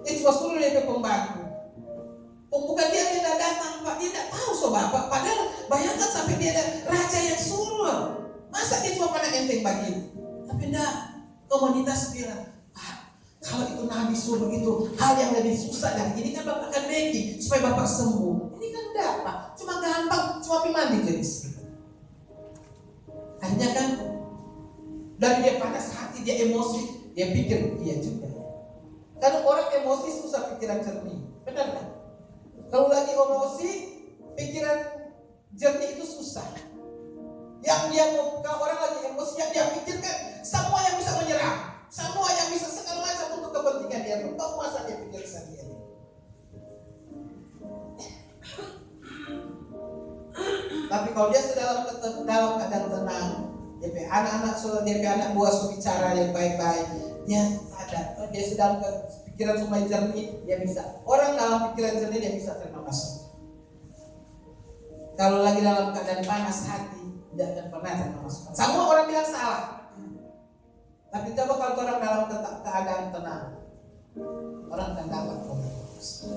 cuma suruh dia ke pembantu. Bukan dia tidak datang Pak, dia tidak tahu so Bapak. Padahal bayangkan sampai dia ada raja yang suruh. Masa dia cuma pada enteng begitu? Tapi tidak, komunitas bilang, Pak, kalau itu Nabi suruh itu hal yang lebih susah dari ini kan Bapak akan making supaya Bapak sembuh. Ini kan tidak Pak, cuma gampang, cuma mandi jenis. Akhirnya kan dari dia panas hati, dia emosi, dia pikir iya juga. Karena orang emosi susah pikiran jernih, benar kan? Kalau lagi emosi, pikiran jernih itu susah. Yang dia mau, kalau orang lagi emosi, yang dia pikirkan semua yang bisa menyerang, semua yang bisa segala macam untuk kepentingan dia. Tahu masa dia pikir sendiri. Tapi kalau dia sudah dalam keadaan tenang, DP anak-anak sudah DP anak buah bicara yang baik-baik, dia sadar, dia sedang pikiran semua jernih, dia bisa. Orang dalam pikiran jernih dia bisa terima masuk. Kalau lagi dalam keadaan panas hati, tidak akan pernah terima masuk. Semua orang bilang salah. Tapi coba kalau orang dalam keadaan tenang, orang akan dapat komunikasi.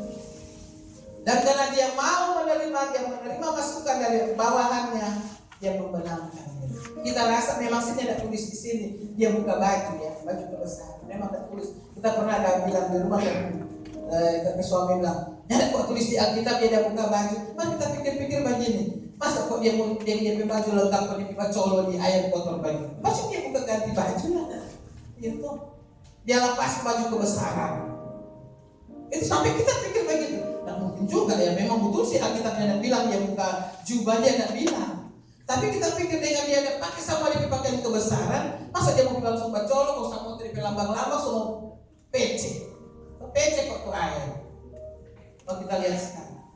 Dan karena dia mau menerima masukan dari bawahannya, dia membenarkan. Kita rasa memang sih tidak tulis di sini, dia buka baju ya, baju besar. Memang tidak tulis. Kita pernah ada bilang di rumah tapi suami bilang, ya kok tulis di Alkitab dia buka baju. Mas kita pikir-pikir begini, masa kok dia baju lengkap kok dia colo di ayam kotor baju. Maksud dia buka ganti baju lah. Itu dia lepas baju kebesaran. Itu sampai kita pikir begitu. Nah mungkin juga ya memang betul sih Alkitab yang bilang dia buka jubah, dia tidak bilang. Tapi kita pikir dengan dia ada pakai sama dia pakaian kebesaran, masa dia mau langsung bacolok, mau sama dari lambang-lambang, semua PC kok tuh ayam. Kalau kita lihat sekarang,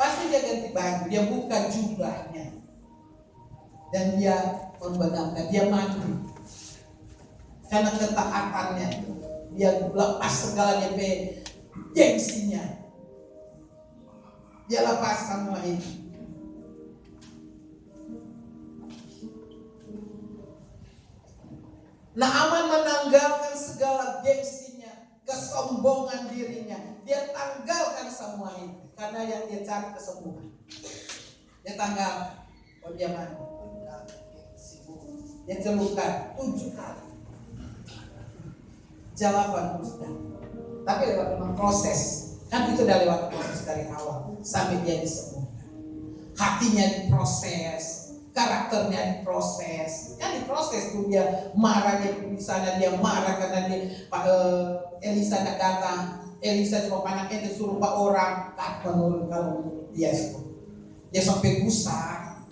pasti dia ganti baju, dia buka jubahnya, dan dia membenamkan, dia mandi. Karena ketaatannya, dia lepas segala DP gengsinya, dia lepas semua ini. Naaman menanggalkan segala gengsinya, kesombongan dirinya. Dia tanggalkan semua itu karena yang dia cari kesembuhan. Dia tanggal, dia mandi, dia celupkan 7 kali. Jawaban Ustaz. Tapi lewat memang proses. Kan itu udah lewat proses dari awal sampai dia disembuhkan. Hatinya diproses, karakternya diproses. Kan diproses tuh dia marah, dia di sana dia marah karena dia Elisa tidak datang. Elisa cuma panaknya disuruh Pak orang, tak menurut kalau dia semua. Dia sampai gusar.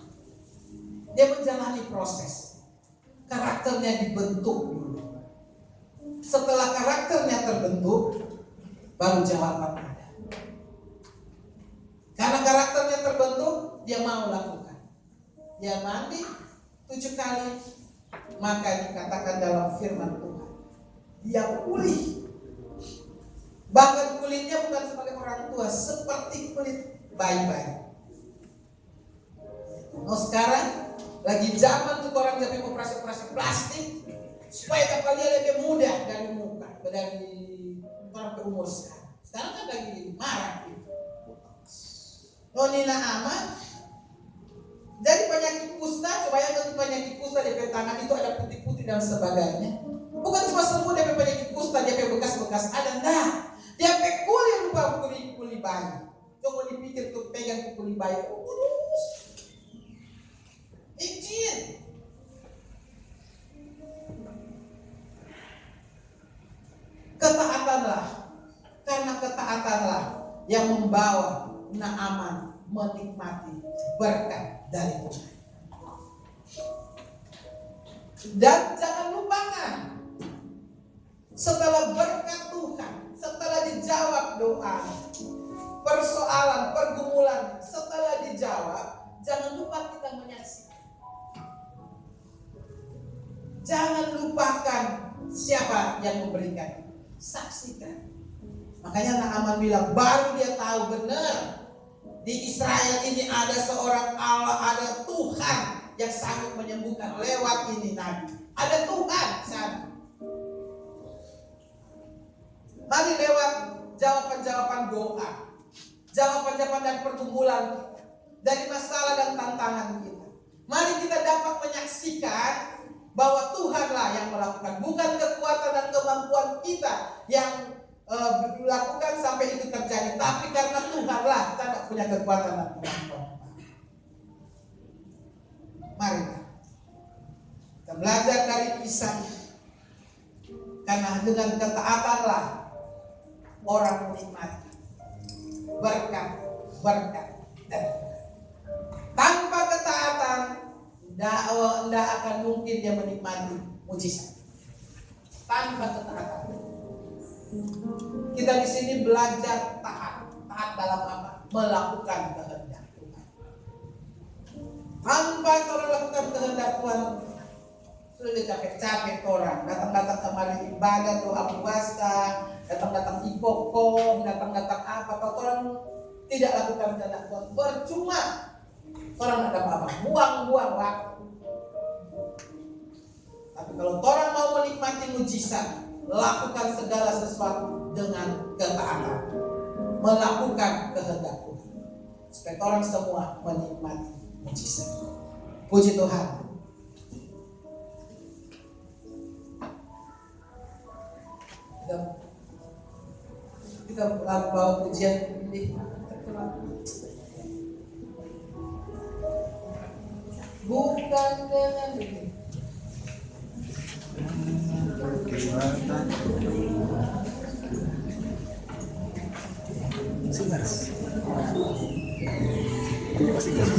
Dia menjalani proses. Karakternya dibentuk dulu. Setelah karakternya terbentuk, baru jawaban ada. Karena karakternya terbentuk, dia mau lakukan. Dia mandi 7 kali, maka dikatakan dalam firman Tuhan, dia pulih Bahkan kulitnya bukan sebagai orang tua, seperti kulit bayi-bayi. Oh sekarang lagi zaman tuh orang jadi operasi-operasi plastik supaya dapat dia lebih mudah dari muka, dari orang berumur sekarang. Sekarang kan lagi marah gitu. Oh Nina aman. Dari penyakit kusta, coba yang dari penyakit kusta di tangan itu ada putih-putih dan sebagainya. Bukan cuma sembuh dari penyakit kusta, dia bekas-bekas ada, nah dia kulit lupa kulit bayi. Coba dipikir tuh pegang kulit bayi, izin. Ketaatanlah, karena ketaatanlah yang membawa Naaman menikmati berkat dari Tuhan. Dan jangan lupakan, setelah berkat Tuhan, setelah dijawab doa, persoalan, pergumulan, setelah dijawab, jangan lupa kita menyaksikan. Jangan lupakan siapa yang memberikan, saksikan. Makanya Naaman bilang, baru dia tahu benar di Israel ini ada seorang Allah, ada Tuhan yang sanggup menyembuhkan lewat ini nabi. Ada Tuhan sana. Mari lewat jawaban-jawaban doa, jawaban-jawaban dan pergumulan kita, dari masalah dan tantangan kita. Mari kita dapat menyaksikan bahwa Tuhanlah yang melakukan, bukan kekuatan dan kemampuan kita yang dilakukan sampai itu terjadi, tapi karena Tuhanlah kita tidak punya kekuatan dan kemampuan. Mari kita belajar dari kisah, karena dengan ketaatanlah orang menikmati berkat dan tanpa ketaatan tidak akan mungkin dia menikmati mujizat. Tanpa ketaatan. Kita di sini belajar taat dalam apa? Melakukan kehendak Tuhan. Tanpa orang lakukan kehendak Tuhan, sudah capek-capek orang datang-datang kemari ibadah, doa puasa, datang-datang ipoko, datang-datang apa, kalau orang tidak lakukan kehendak Tuhan, percuma. Orang ada apa-apa, buang-buang waktu. Tapi kalau orang mau menikmati mujizat, lakukan segala sesuatu dengan ketaatan, melakukan kehendak Tuhan, supaya orang semua menikmati mujizat. Puji Tuhan. Kita bawa pujian ini. Bukan dengan ini. Sinas. Ini pasti kan.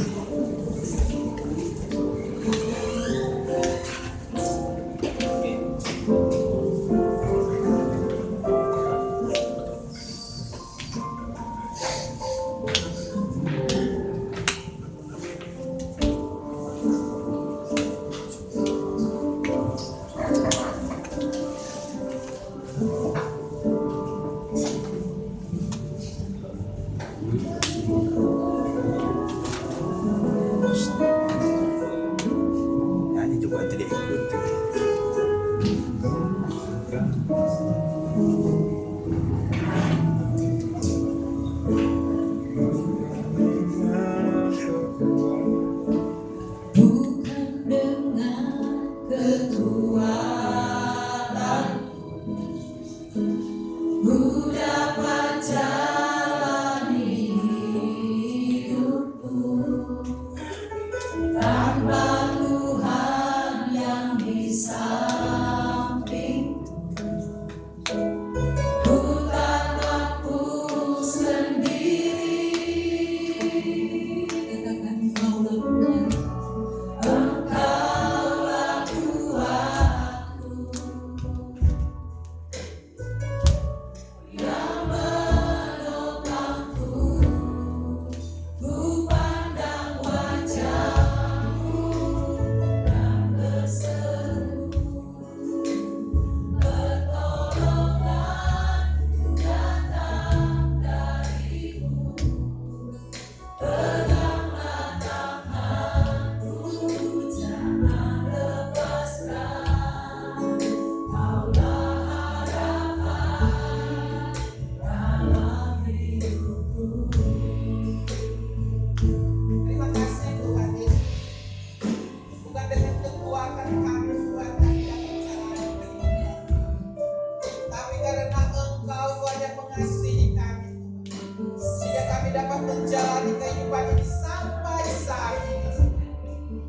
menjalani kehidupan ini sampai saat ini.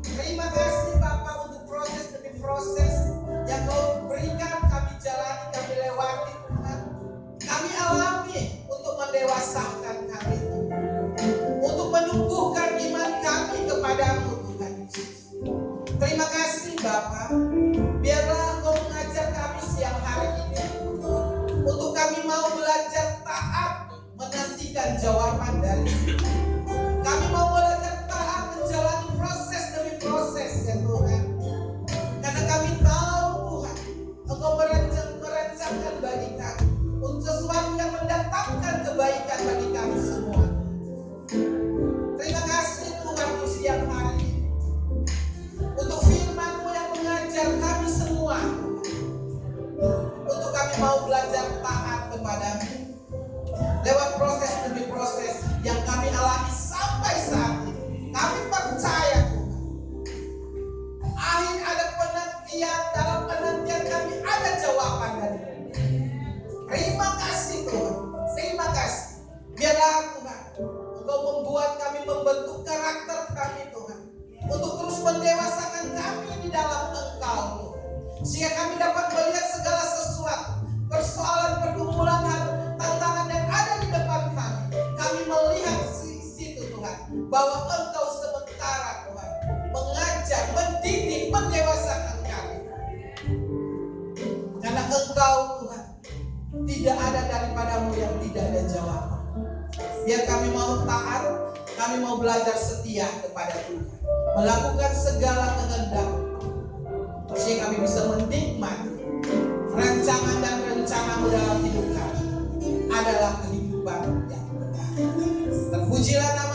Terima kasih Bapa untuk proses demi proses yang Kau berikan kami jalani, kami lewati Tuhan. Kami alami untuk mendewasakan kami, untuk menumbuhkan iman kami kepadamu Tuhan Yesus. Terima kasih Bapa. Biarlah Engkau mengajar kami siang hari ini untuk kami mau belajar taat menantikan jawaban dari kami mau belajar taat menjalani proses demi proses ya Tuhan. Karena kami tahu Tuhan Engkau merancangkan bagi kami untuk sesuatu yang mendatangkan kebaikan bagi kami semua. Terima kasih Tuhan untuk siang hari ini, untuk firman-Mu yang mengajar kami semua, untuk kami mau belajar taat kepada-Mu lewat proses demi proses yang kami alami sampai saat ini. Kami percaya Tuhan, akhir ada penantian, dalam penantian kami ada jawaban dari-Mu. Terima kasih Tuhan, terima kasih. Biarlah Tuhan Engkau membuat kami, membentuk karakter kami Tuhan, untuk terus mendewasakan kami di dalam Engkau Tuhan. Sehingga kami dapat melihat segala sesuatu, persoalan, pergumulan, tantangan yang ada di depan kami. Kami melihat situ Tuhan, bahwa Engkau sementara Tuhan mengajar, mendidik, mendewasakan kami. Karena Engkau Tuhan tidak ada daripada-Mu yang tidak ada jawaban. Biar kami mau taat, kami mau belajar setia kepada Tuhan, melakukan segala kehendak-Mu, sehingga kami bisa menikmati rancangan dan rencana-Mu dalam hidup kami adalah kehidupan yang benar. Terpujilah nama